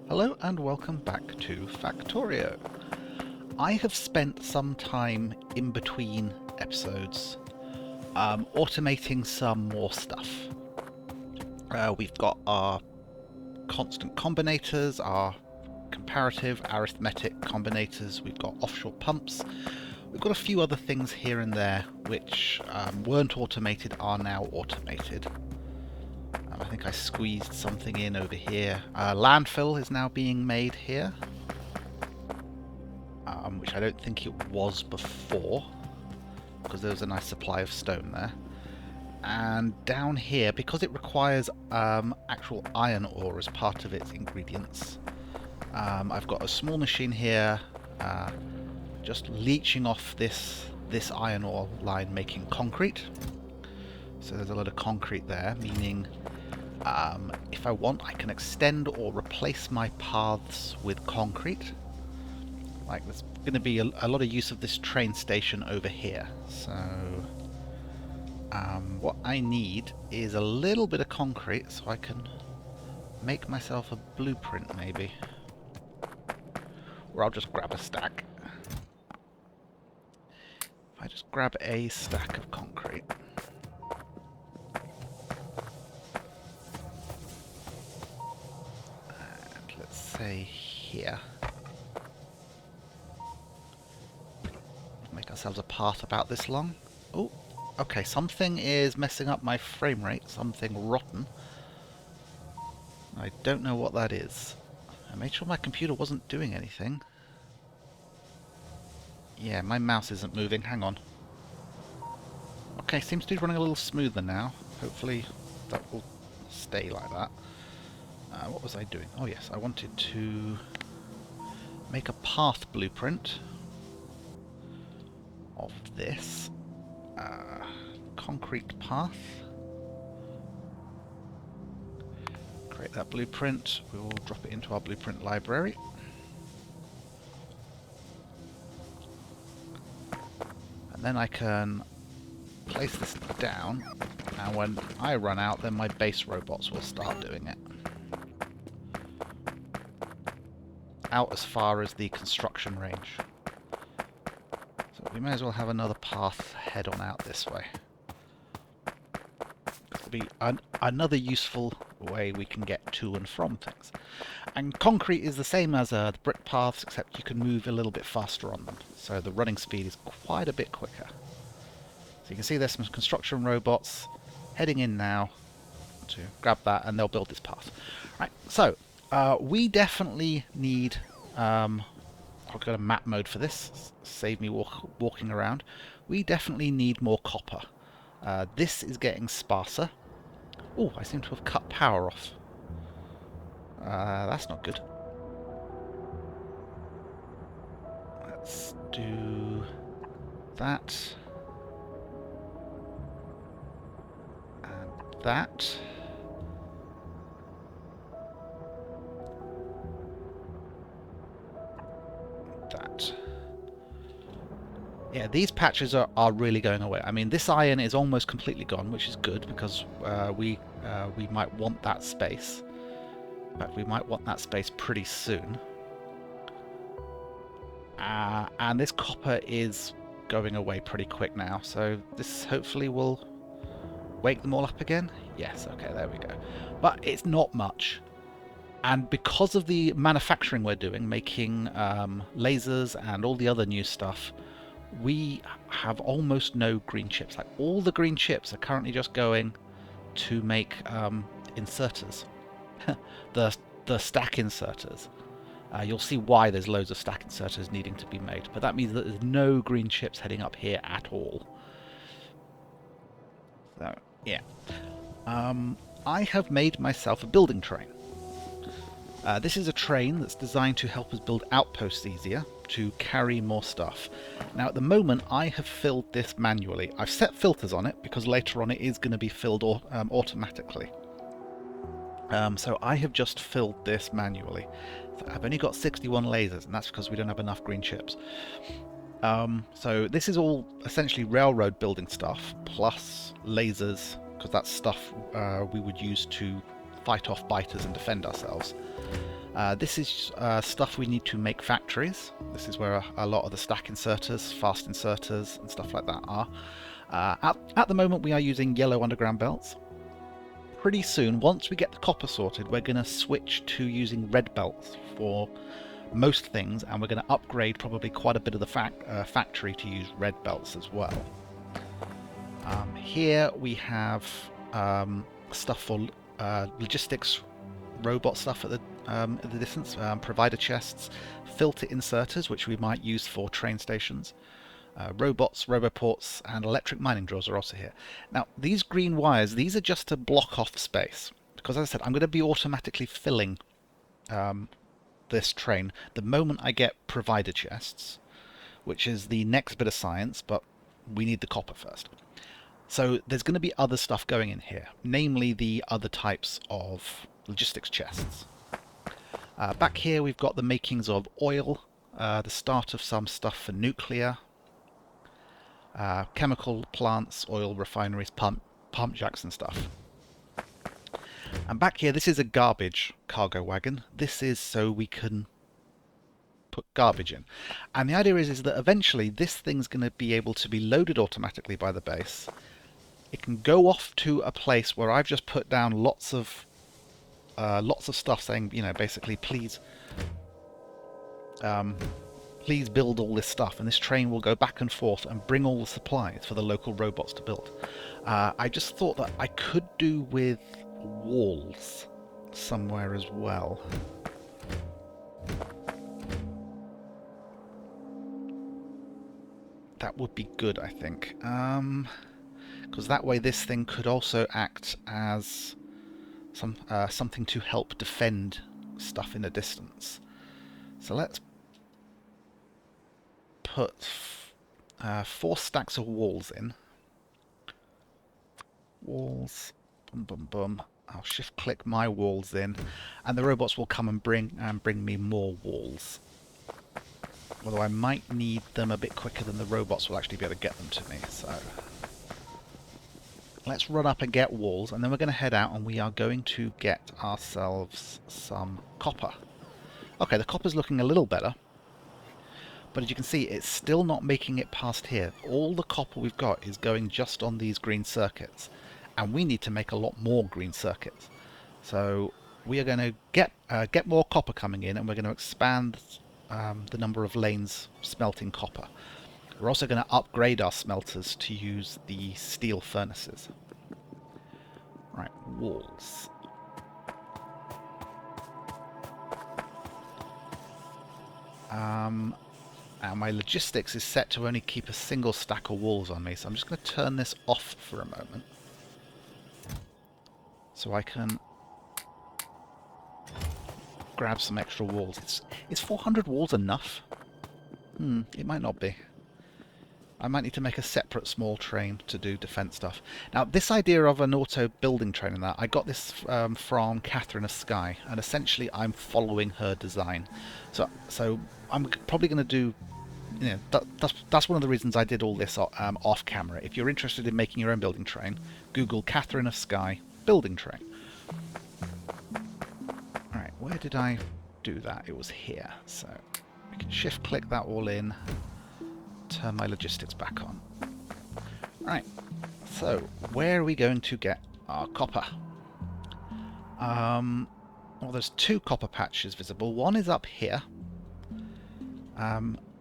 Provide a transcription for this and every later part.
Hello and welcome back to Factorio. I have spent some time in between episodes automating some more stuff. We've got our constant combinators, our comparative arithmetic combinators, we've got offshore pumps, we've got a few other things here and there which weren't automated are now automated. I think I squeezed something in over here. Landfill is now being made here, which I don't think it was before, because there was a nice supply of stone there. And down here, because it requires actual iron ore as part of its ingredients, I've got a small machine here just leaching off this iron ore line, making concrete. So there's a lot of concrete there, meaning if I want, I can extend or replace my paths with concrete. Like, there's going to be a lot of use of this train station over here. So what I need is a little bit of concrete so I can make myself a blueprint, maybe. Or I'll just grab a stack. If I just grab a stack of concrete. Say here. Make ourselves a path about this long. Oh, okay, something is messing up my frame rate, something rotten. I don't know what that is. I made sure my computer wasn't doing anything. Yeah, my mouse isn't moving, hang on. Okay, seems to be running a little smoother now. Hopefully that will stay like that. What was I doing? Oh yes, I wanted to make a path blueprint of this concrete path. Create that blueprint. We will drop it into our blueprint library. And then I can place this down, and when I run out, then my base robots will start doing it. Out as far as the construction range. So we may as well have another path head on out this way. It'll be another useful way we can get to and from things. And concrete is the same as the brick paths, except you can move a little bit faster on them. So the running speed is quite a bit quicker. So you can see there's some construction robots heading in now to grab that, and they'll build this path. Right, so we definitely need, I'll go to map mode for this, save me walking around. We definitely need more copper. This is getting sparser. Oh, I seem to have cut power off. That's not good. Let's do that. And that. Yeah, these patches are really going away. I mean, this iron is almost completely gone, which is good, because we might want that space. In fact, we might want that space pretty soon. And this copper is going away pretty quick now, so this hopefully will wake them all up again. Yes, okay, there we go. But it's not much. And because of the manufacturing we're doing, making lasers and all the other new stuff, we have almost no green chips. Like, all the green chips are currently just going to make inserters. the stack inserters. You'll see why there's loads of stack inserters needing to be made, but that means that there's no green chips heading up here at all. So, yeah. I have made myself a building train. This is a train that's designed to help us build outposts easier, to carry more stuff. Now, at the moment, I have filled this manually. I've set filters on it because later on it is going to be filled automatically. So I have just filled this manually. So I've only got 61 lasers, and that's because we don't have enough green chips. So this is all essentially railroad building stuff, plus lasers, because that's stuff we would use to fight off biters and defend ourselves. This is stuff we need to make factories. This is where a lot of the stack inserters, fast inserters and stuff like that are. At the moment we are using yellow underground belts. Pretty soon, once we get the copper sorted, we're going to switch to using red belts for most things, and we're going to upgrade probably quite a bit of the factory to use red belts as well. Here we have stuff for logistics, robot stuff at the distance, provider chests, filter inserters, which we might use for train stations. Robots, roboports, and electric mining drills are also here. Now, these green wires, these are just to block off space. Because as I said, I'm going to be automatically filling this train the moment I get provider chests, which is the next bit of science, but we need the copper first. So there's going to be other stuff going in here, namely the other types of logistics chests. Back here we've got the makings of oil, the start of some stuff for nuclear, chemical plants, oil refineries, pump jacks and stuff. And back here, this is a garbage cargo wagon. This is so we can put garbage in. And the idea is that eventually this thing's going to be able to be loaded automatically by the base. It can go off to a place where I've just put down lots of stuff saying, you know, basically, please build all this stuff, and this train will go back and forth and bring all the supplies for the local robots to build. I just thought that I could do with walls somewhere as well. That would be good, I think. Because that way this thing could also act as something to help defend stuff in the distance. So let's put 4 stacks of walls in. Walls, boom, boom, boom. I'll shift click my walls in, and the robots will come and bring me more walls. Although I might need them a bit quicker than the robots will actually be able to get them to me. So let's run up and get walls, and then we're going to head out and we are going to get ourselves some copper. Okay, the copper's looking a little better. But as you can see, it's still not making it past here. All the copper we've got is going just on these green circuits. And we need to make a lot more green circuits. So we are going to get more copper coming in, and we're going to expand the number of lanes smelting copper. We're also going to upgrade our smelters to use the steel furnaces. Right, walls. And my logistics is set to only keep a single stack of walls on me, so I'm just going to turn this off for a moment. So I can grab some extra walls. Is 400 walls enough? It might not be. I might need to make a separate small train to do defense stuff. Now, this idea of an auto building train and that, I got this from Catherine of Sky, and essentially I'm following her design. So I'm probably going to do, you know, that's one of the reasons I did all this off camera. If you're interested in making your own building train, Google Catherine of Sky building train. Alright, where did I do that? It was here. So we can shift click that all in, turn my logistics back on. Alright, so where are we going to get our copper? Well, there's 2 copper patches visible. One is up here.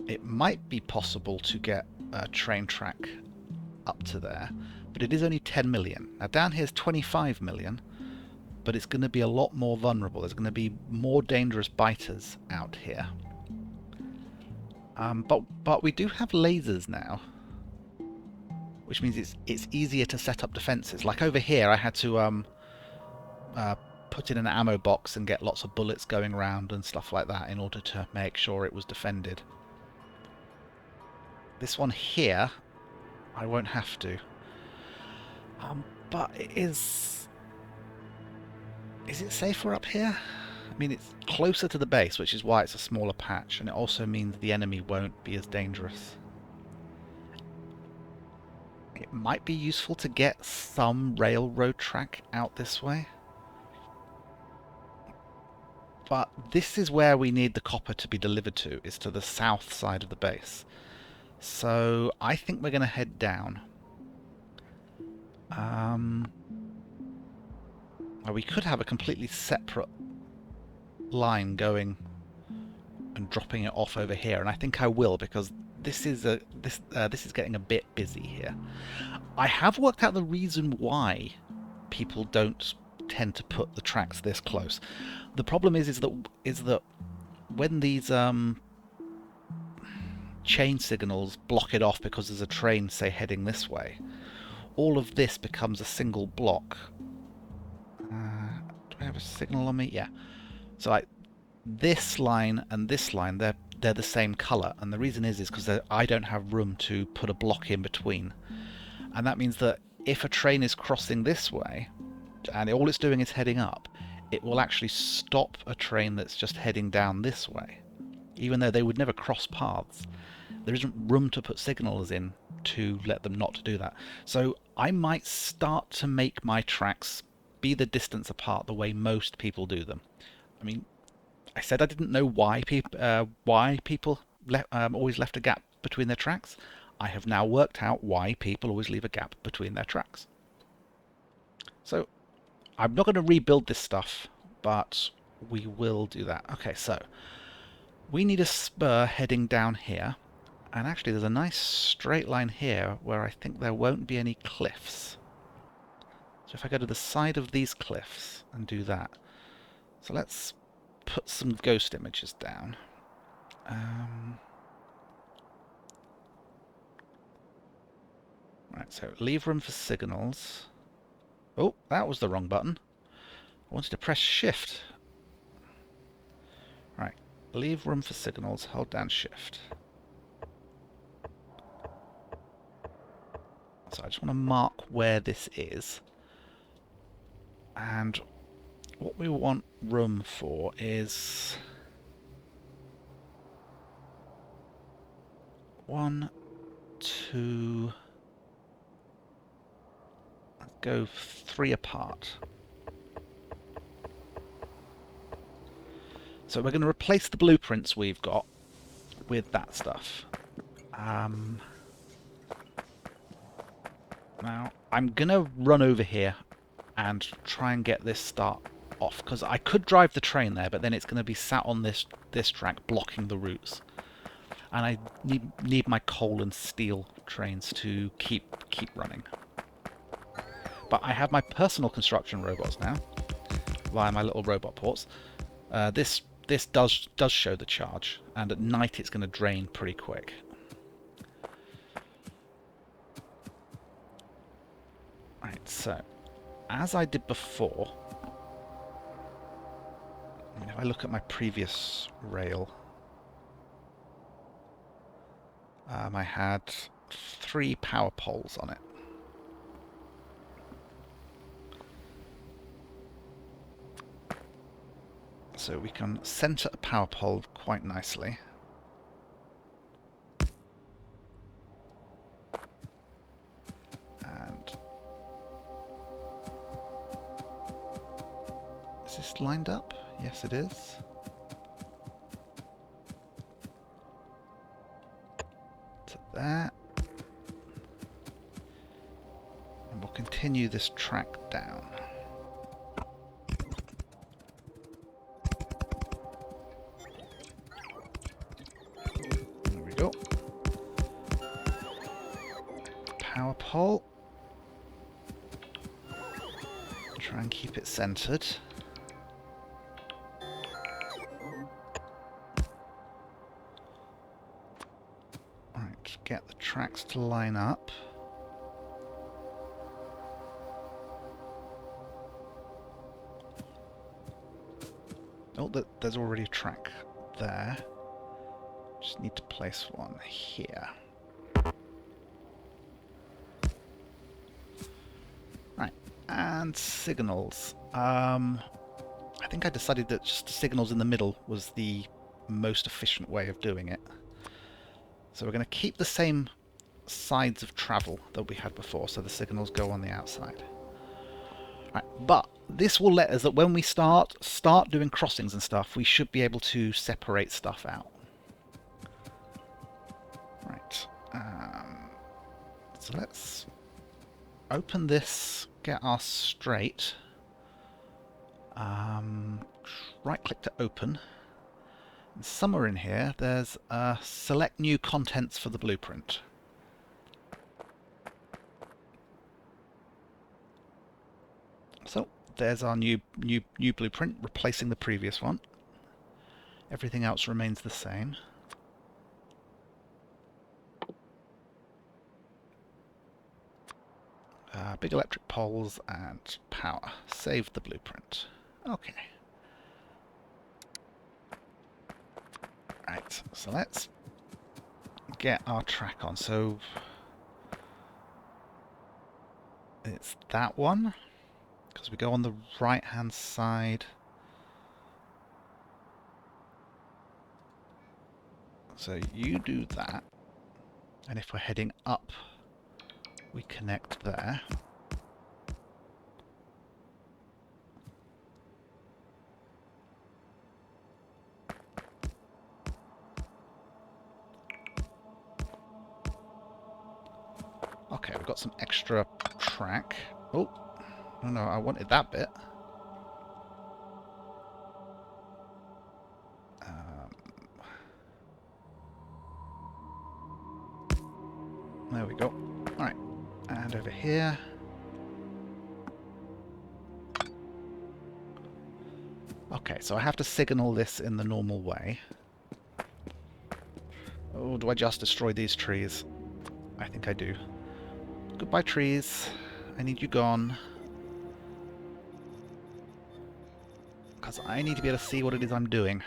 It might be possible to get a train track up to there, but it is only 10 million. Now down here is 25 million, but it's going to be a lot more vulnerable. There's going to be more dangerous biters out here. But we do have lasers now, which means it's easier to set up defenses. Like over here, I had to put in an ammo box and get lots of bullets going around and stuff like that in order to make sure it was defended. This one here, I won't have to. But is it safer up here? I mean, it's closer to the base, which is why it's a smaller patch, and it also means the enemy won't be as dangerous. It might be useful to get some railroad track out this way. But this is where we need the copper to be delivered to, is to the south side of the base. So I think we're going to head down. Well, we could have a completely separate line going and dropping it off over here, and I think I will, because this is getting a bit busy here. I have worked out the reason why people don't tend to put the tracks this close. The problem is that when these chain signals block it off because there's a train, say, heading this way, all of this becomes a single block. Do I have a signal on me? Yeah. So like this line and this line, they're the same color, and the reason is because I don't have room to put a block in between, and that means that if a train is crossing this way and all it's doing is heading up, it will actually stop a train that's just heading down this way, even though they would never cross paths. There isn't room to put signals in to let them not to do that. So I might start to make my tracks be the distance apart the way most people do them. I mean, I said I didn't know why people always left a gap between their tracks. I have now worked out why people always leave a gap between their tracks. So I'm not going to rebuild this stuff, but we will do that. Okay, so we need a spur heading down here. And actually there's a nice straight line here where I think there won't be any cliffs. So if I go to the side of these cliffs and do that. So let's put some ghost images down. Right, so leave room for signals. Oh, that was the wrong button. I wanted to press shift. Right, leave room for signals, hold down shift. So I just want to mark where this is. And what we want room for is 1, 2, let's go 3 apart. So we're going to replace the blueprints we've got with that stuff. Now, I'm going to run over here and try and get this start off, because I could drive the train there, but then it's going to be sat on this track blocking the routes. And I need my coal and steel trains to keep running. But I have my personal construction robots now, via my little robot ports. This does show the charge, and at night it's going to drain pretty quick. Right, so as I did before, if I look at my previous rail, I had 3 power poles on it. So we can center a power pole quite nicely. And is this lined up? Yes, it is. To that. And we'll continue this track down. There we go. Power pole. Try and keep it centered. Right, get the tracks to line up. Oh, there's already a track there. Just need to place one here. Right, and signals. I think I decided that just signals in the middle was the most efficient way of doing it. So we're going to keep the same sides of travel that we had before, so the signals go on the outside. Right, but this will let us that when we start doing crossings and stuff, we should be able to separate stuff out. Right. So let's open this, get our straight. Right click to open. And somewhere in here there's select new contents for the blueprint. So there's our new blueprint, replacing the previous one. Everything else remains the same. Big electric poles and power. Save the blueprint. Okay. Right, so let's get our track on. So it's that one, because we go on the right hand side. So you do that, and if we're heading up, we connect there. Okay, we've got some extra track. Oh, no, I wanted that bit. There we go. Alright, and over here. Okay, so I have to signal this in the normal way. Oh, do I just destroy these trees? I think I do. Goodbye, trees. I need you gone. Because I need to be able to see what it is I'm doing.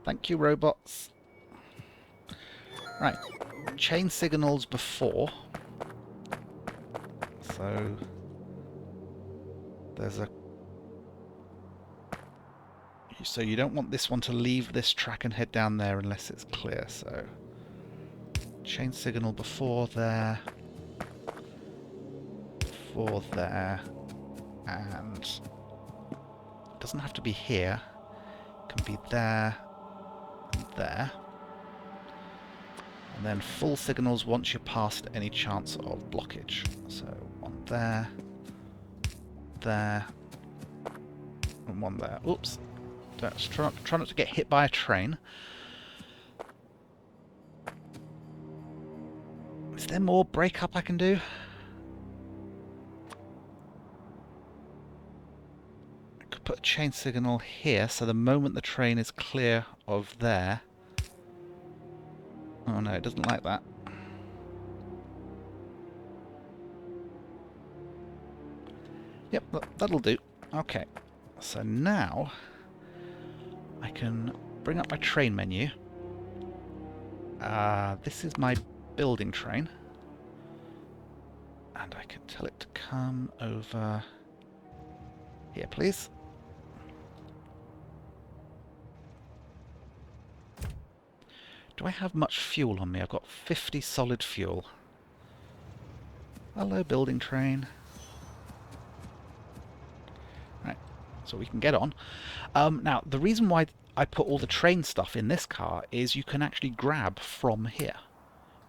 Thank you, robots. Right. Chain signals before. So there's a... So you don't want this one to leave this track and head down there unless it's clear, so... Chain signal before there. Before there. And... It doesn't have to be here. It can be there. And there. And then full signals once you're past any chance of blockage. So one there. There. And one there. Oops. Let's try not to get hit by a train. Is there more break-up I can do? I could put a chain signal here, so the moment the train is clear of there... Oh no, it doesn't like that. Yep, that'll do. Okay, so now I can bring up my train menu. This is my building train. And I can tell it to come over here, please. Do I have much fuel on me? I've got 50 solid fuel. Hello, building train. Right, so we can get on. Now, the reason why I put all the train stuff in this car is you can actually grab from here.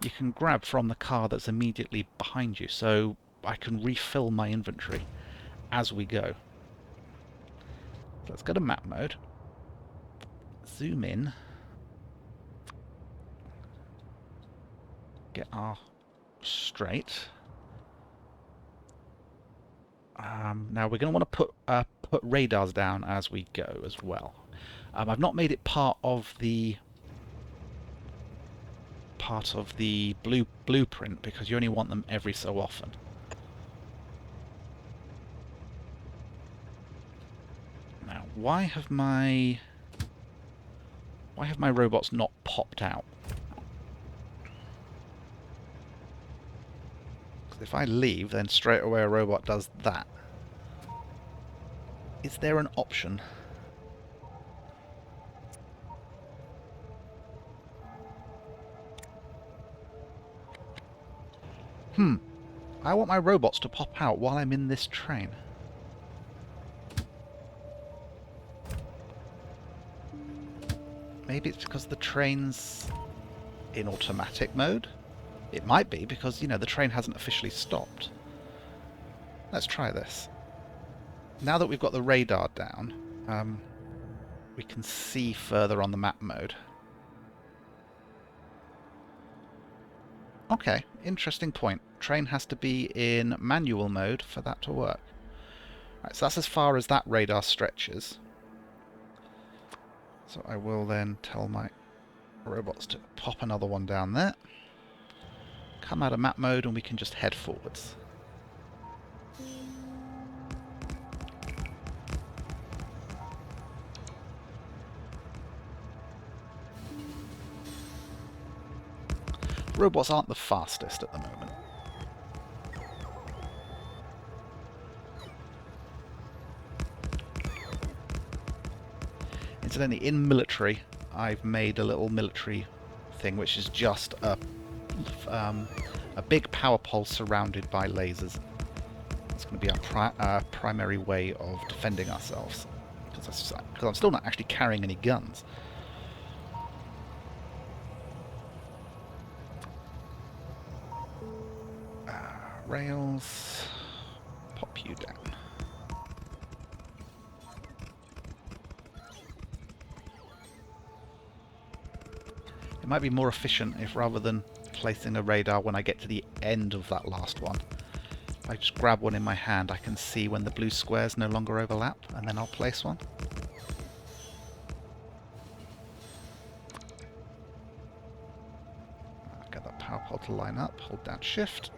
You can grab from the car that's immediately behind you, so I can refill my inventory as we go. So let's go to map mode. Zoom in. Get our straight. Now we're going to want to put radars down as we go as well. I've not made it part of the blueprint because you only want them every so often. Now, why have my robots not popped out? If I leave, then straight away a robot does that. Is there an option? I want my robots to pop out while I'm in this train. Maybe it's because the train's in automatic mode? It might be because, you know, the train hasn't officially stopped. Let's try this. Now that we've got the radar down, we can see further on the map mode. Okay, interesting point. Train has to be in manual mode for that to work. Right, so that's as far as that radar stretches. So I will then tell my robots to pop another one down there. Come out of map mode and we can just head forwards. Robots aren't the fastest at the moment. Incidentally, in military, I've made a little military thing which is just a big power pole surrounded by lasers. It's going to be our primary way of defending ourselves. Because I'm still not actually carrying any guns. Rails, pop you down. It might be more efficient if rather than placing a radar when I get to the end of that last one, if I just grab one in my hand, I can see when the blue squares no longer overlap, and then I'll place one. Get that power pole to line up, hold down shift.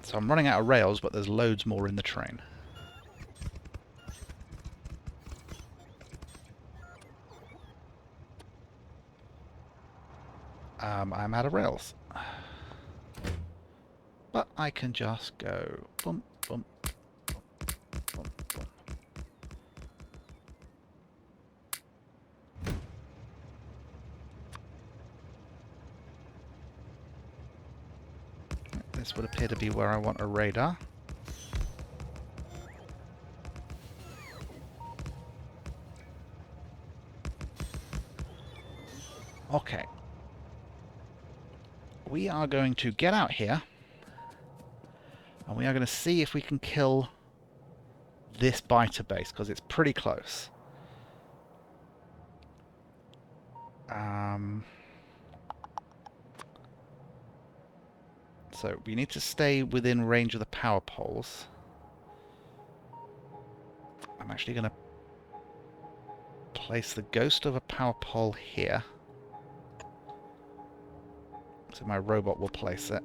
So I'm running out of rails, but there's loads more in the train. I'm out of rails. But I can just go boom, boom, boom, boom, boom. This would appear to be where I want a radar. Okay. We are going to get out here, and we are going to see if we can kill this biter base, because it's pretty close. So we need to stay within range of the power poles. I'm actually going to place the ghost of a power pole here. So my robot will place it.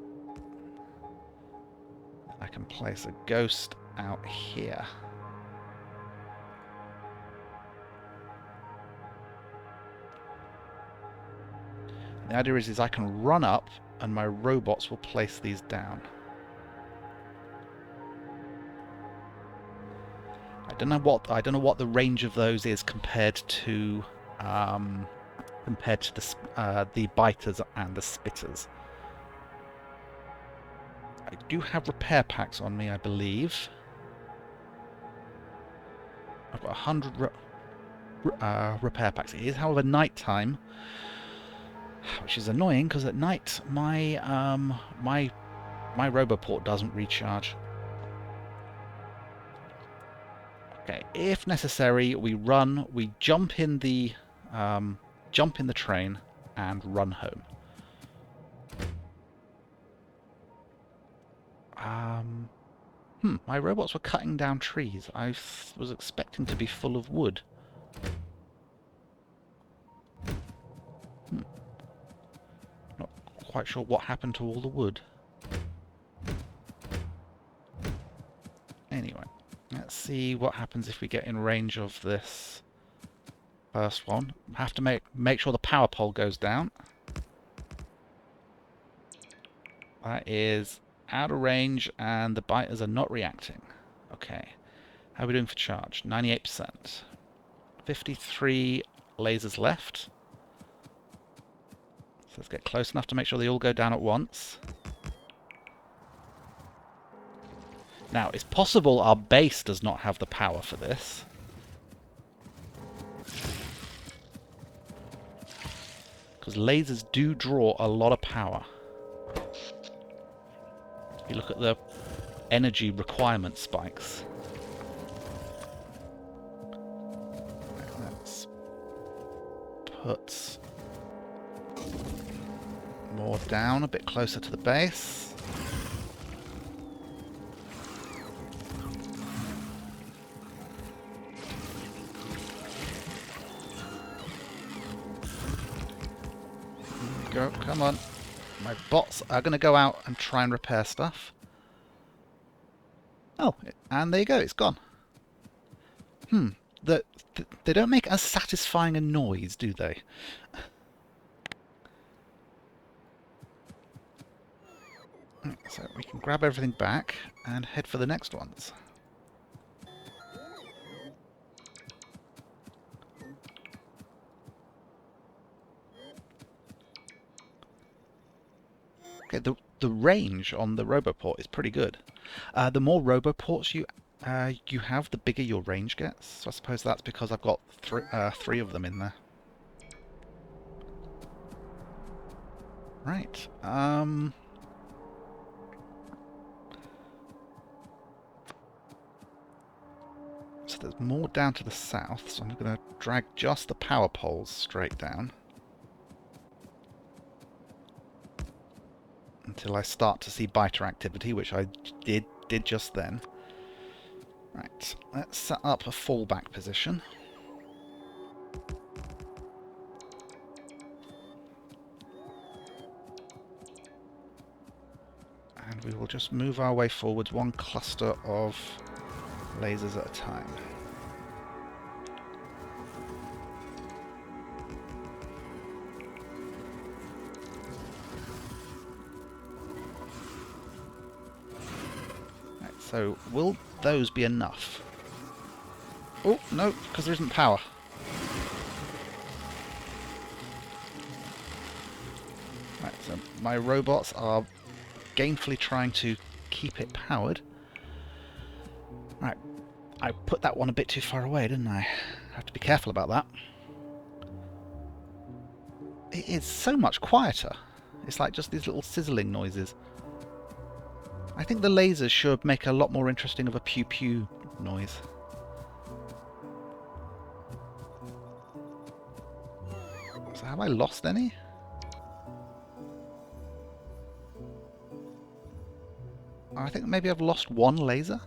I can place a ghost out here. And the idea is I can run up and my robots will place these down. I don't know what the range of those is compared to the biters and the spitters. I do have repair packs on me, I believe. I've got 100 repair packs. It is, however, night time, which is annoying because at night my my Roboport doesn't recharge. Okay, if necessary, we jump in the train and run home. My robots were cutting down trees. I was expecting to be full of wood. Not quite sure what happened to all the wood. Anyway, let's see what happens if we get in range of this first one. Have to make sure the power pole goes down. That is out of range and the biters are not reacting. Okay. How are we doing for charge? 98%. 53 lasers left. So let's get close enough to make sure they all go down at once. Now, it's possible our base does not have the power for this. Because lasers do draw a lot of power. If you look at the energy requirement spikes. Let's put more down, a bit closer to the base. Go, come on. My bots are going to go out and try and repair stuff. Oh, and there you go, it's gone. They don't make as satisfying a noise, do they? So we can grab everything back and head for the next ones. Okay, the range on the Roboport is pretty good. The more Roboports you have, the bigger your range gets. So I suppose that's because I've got three of them in there. Right. So there's more down to the south, so I'm going to drag just the power poles straight down. Until I start to see biter activity, which I did just then. Right, let's set up a fallback position. And we will just move our way forwards one cluster of lasers at a time. Right, so will those be enough? Oh, no, because there isn't power. Right, so my robots are gainfully trying to keep it powered. Right, I put that one a bit too far away, didn't I? I have to be careful about that. It is so much quieter. It's like just these little sizzling noises. I think the lasers should make a lot more interesting of a pew-pew noise. So have I lost any? I think maybe I've lost one laser.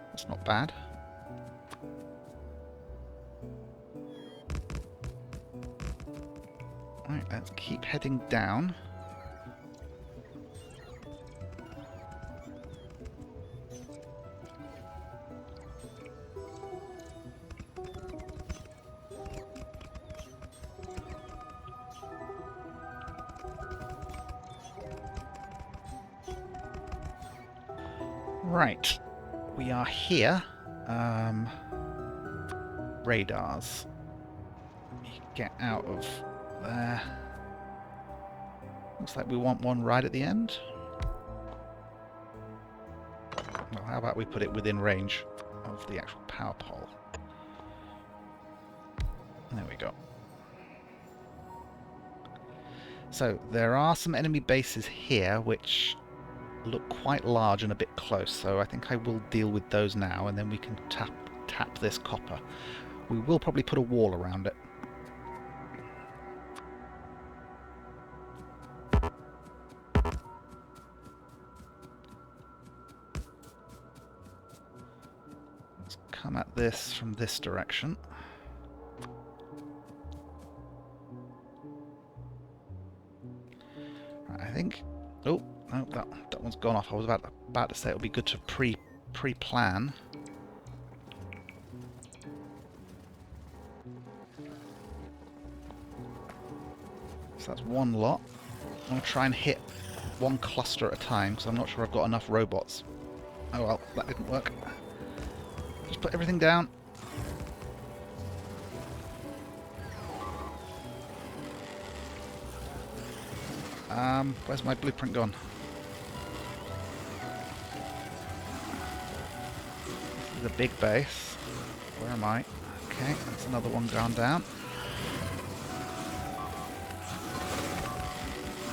That's not bad. Right, let's keep heading down. Right, we are here. Radars. Get out of there. Looks like we want one right at the end. Well, how about we put it within range of the actual power pole? There we go. So there are some enemy bases here which look quite large and a bit close, so I think I will deal with those now, and then we can tap this copper. We will probably put a wall around it. Let's come at this from this direction. Right, I think... Oh, no, that one's gone off. I was about to say it would be good to pre-plan. So that's one lot. I'm going to try and hit one cluster at a time, because I'm not sure I've got enough robots. Oh well, that didn't work. Just put everything down. Where's my blueprint gone? is a big base. Where am I? Okay, that's another one gone down.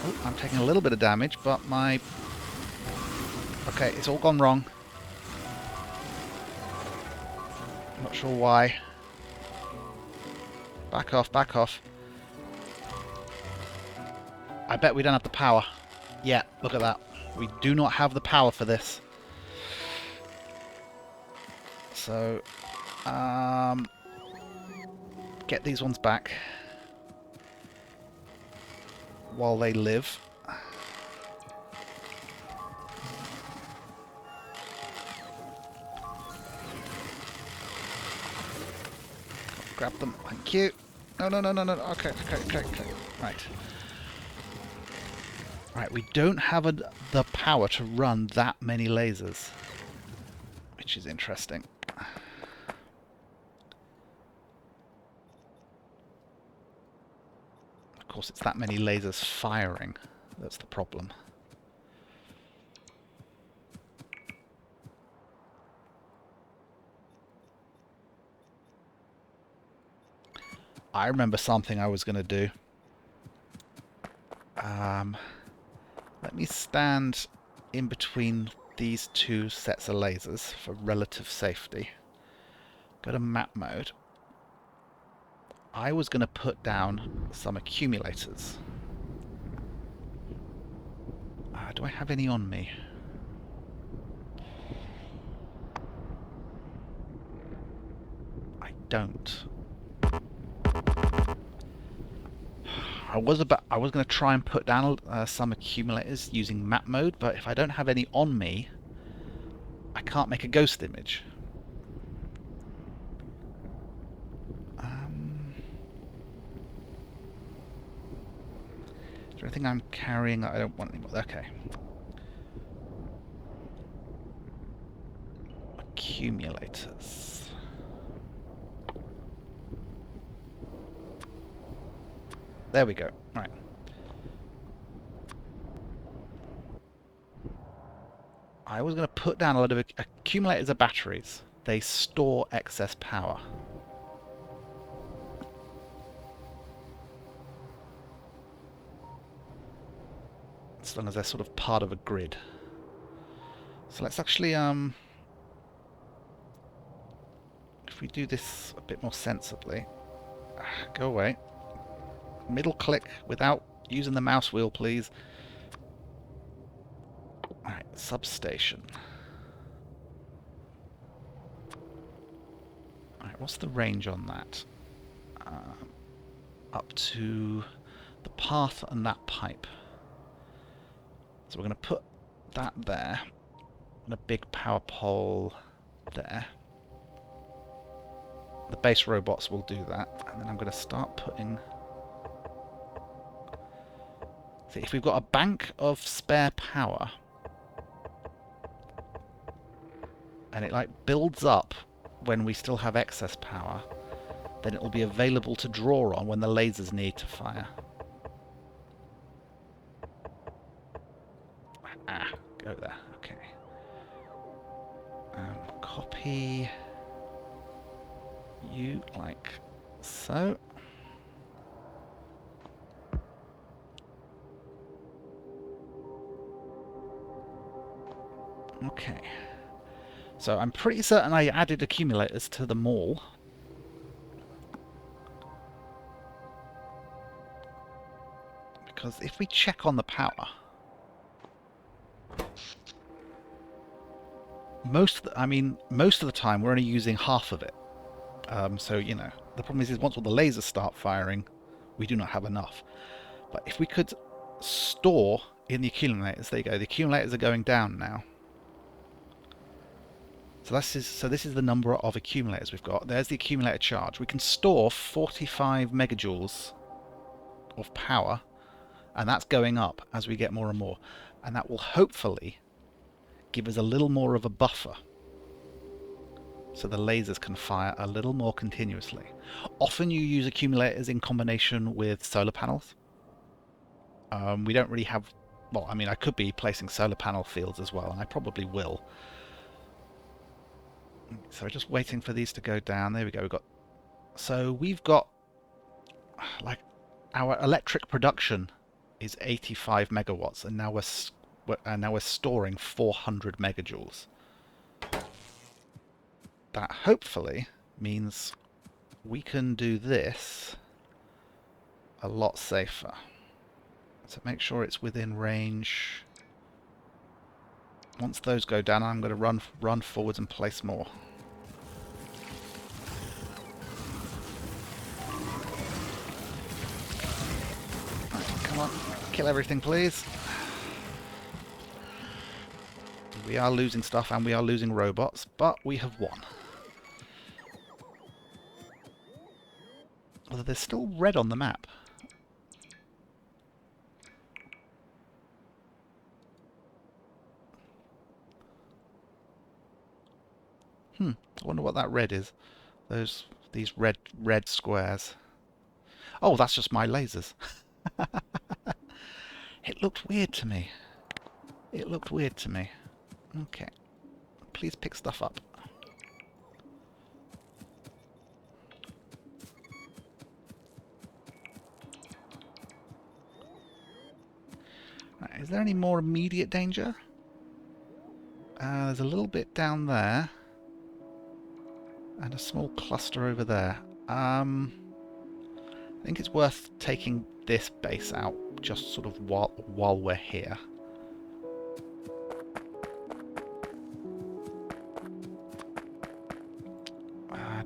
Oh, I'm taking a little bit of damage, but my... Okay, it's all gone wrong. Not sure why. Back off, back off. I bet we don't have the power. Yeah, look at that. We do not have the power for this. So, get these ones back while they live. Grab them. Thank you. No, no, no, no, no. Okay, okay, okay, okay. Right. Right, we don't have the power to run that many lasers, which is interesting. Of course, it's that many lasers firing that's the problem. I remember something I was going to do. Let me stand in between these two sets of lasers for relative safety. Go to map mode. I was going to put down some accumulators. Do I have any on me? I don't. I was going to try and put down some accumulators using map mode, but if I don't have any on me, I can't make a ghost image. Is there anything I'm carrying that I don't want anymore? Okay. Accumulators. There we go. Right. I was going to put down a lot of accumulators of batteries. They store excess power. As long as they're sort of part of a grid. So let's actually, if we do this a bit more sensibly, go away. Middle click without using the mouse wheel, please. Alright, substation. Alright, what's the range on that? Up to the path and that pipe. So we're going to put that there, and a big power pole there. The base robots will do that, and then I'm going to start putting... See, if we've got a bank of spare power, and it like builds up when we still have excess power, then it will be available to draw on when the lasers need to fire. Ah, go there. Okay. Copy you like so. Okay. So I'm pretty certain I added accumulators to them all. Because if we check on the power, most of the time we're only using half of it. So, you know, the problem is once all the lasers start firing, we do not have enough. But if we could store in the accumulators, there you go, the accumulators are going down now. So this is the number of accumulators we've got. There's the accumulator charge. We can store 45 megajoules of power, and that's going up as we get more and more. And that will hopefully give us a little more of a buffer, so the lasers can fire a little more continuously. Often you use accumulators in combination with solar panels. We don't really have... Well, I mean, I could be placing solar panel fields as well, and I probably will. So just waiting for these to go down. There we go. We've got like our electric production is 85 megawatts, and now we're storing 400 megajoules. That hopefully means we can do this a lot safer. So make sure it's within range. Once those go down, I'm going to run forwards and place more. Right, come on, kill everything, please. We are losing stuff and we are losing robots, but we have won. Although there's still red on the map. I wonder what that red is. These red squares. Oh, that's just my lasers. It looked weird to me. It looked weird to me. Okay. Please pick stuff up. Right, is there any more immediate danger? There's a little bit down there. And a small cluster over there. I think it's worth taking this base out just sort of while we're here.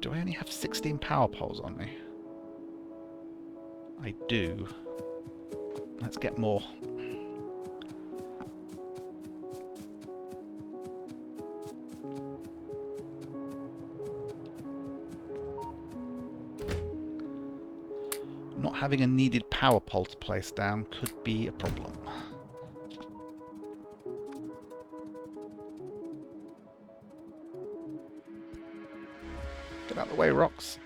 Do I only have 16 power poles on me? I do. Let's get more. Not having a needed power pole to place down could be a problem. Get out of the way, rocks.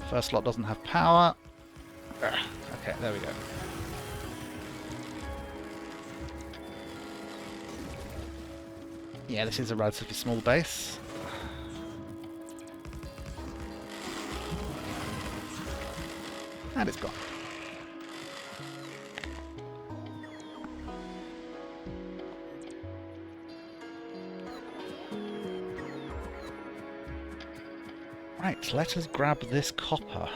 First slot doesn't have power. Okay, there we go. Yeah, this is a relatively small base. And it's gone. Right, let us grab this copper.